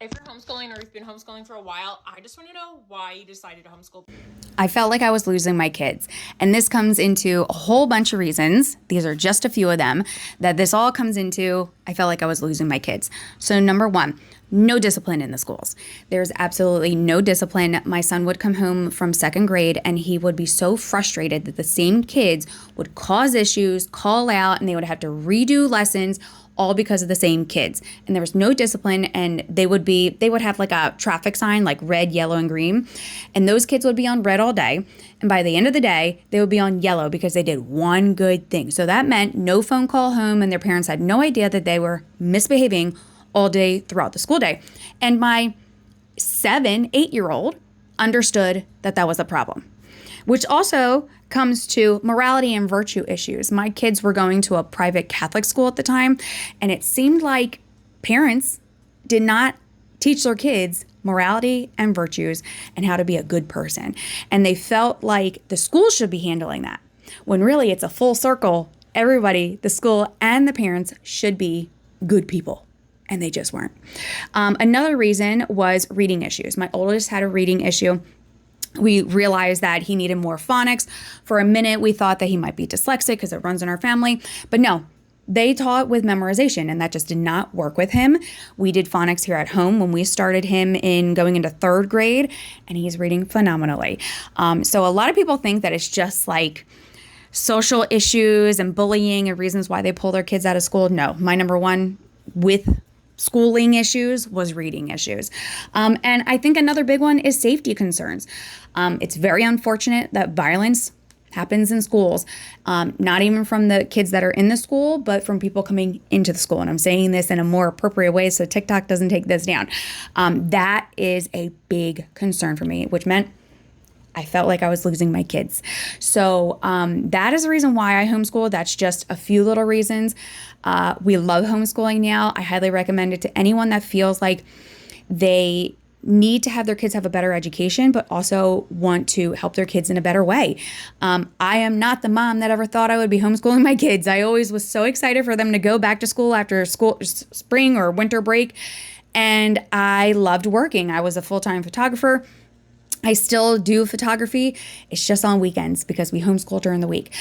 If you're homeschooling or you've been homeschooling for a while, I just want to know why you decided to homeschool. I felt like I was losing my kids. And this comes into a whole bunch of reasons. These are just a few of them that this all comes into. I felt like I was losing my kids. So, number one, no discipline in the schools. There's absolutely no discipline. My son would come home from second grade and he would be so frustrated that the same kids would cause issues, call out, and they would have to redo lessons all because of the same kids. And there was no discipline, and they would have like a traffic sign, like red, yellow, and green. And those kids would be on red all day. And by the end of the day, they would be on yellow because they did one good thing. So that meant no phone call home, and their parents had no idea that they were misbehaving all day throughout the school day. And my 8-year-old understood that that was a problem, which also comes to morality and virtue issues. My kids were going to a private Catholic school at the time, and it seemed like parents did not teach their kids morality and virtues and how to be a good person. And they felt like the school should be handling that, when really it's a full circle. Everybody, the school and the parents, should be good people. And they just weren't. Another reason was reading issues. My oldest had a reading issue. We realized that he needed more phonics. For a minute, we thought that he might be dyslexic because it runs in our family. But no, they taught with memorization, and that just did not work with him. We did phonics here at home when we started him in going into third grade, and he's reading phenomenally. So a lot of people think that it's just like social issues and bullying and reasons why they pull their kids out of school. No, my number one with schooling issues was reading issues. And I think another big one is safety concerns. It's very unfortunate that violence happens in schools, not even from the kids that are in the school, but from people coming into the school. And I'm saying this in a more appropriate way so TikTok doesn't take this down. That is a big concern for me, which meant I felt like I was losing my kids. So that is the reason why I homeschool. That's just a few little reasons. We love homeschooling now. I highly recommend it to anyone that feels like they need to have their kids have a better education, but also want to help their kids in a better way. I am not the mom that ever thought I would be homeschooling my kids. I always was so excited for them to go back to school after school, spring or winter break. And I loved working. I was a full-time photographer. I still do photography. It's just on weekends because we homeschool during the week.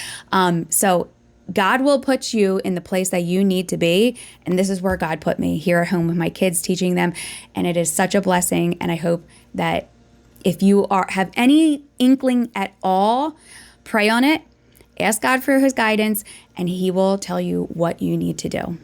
So God will put you in the place that you need to be. And this is where God put me, here at home with my kids, teaching them. And it is such a blessing. And I hope that if you have any inkling at all, pray on it, ask God for his guidance, and he will tell you what you need to do.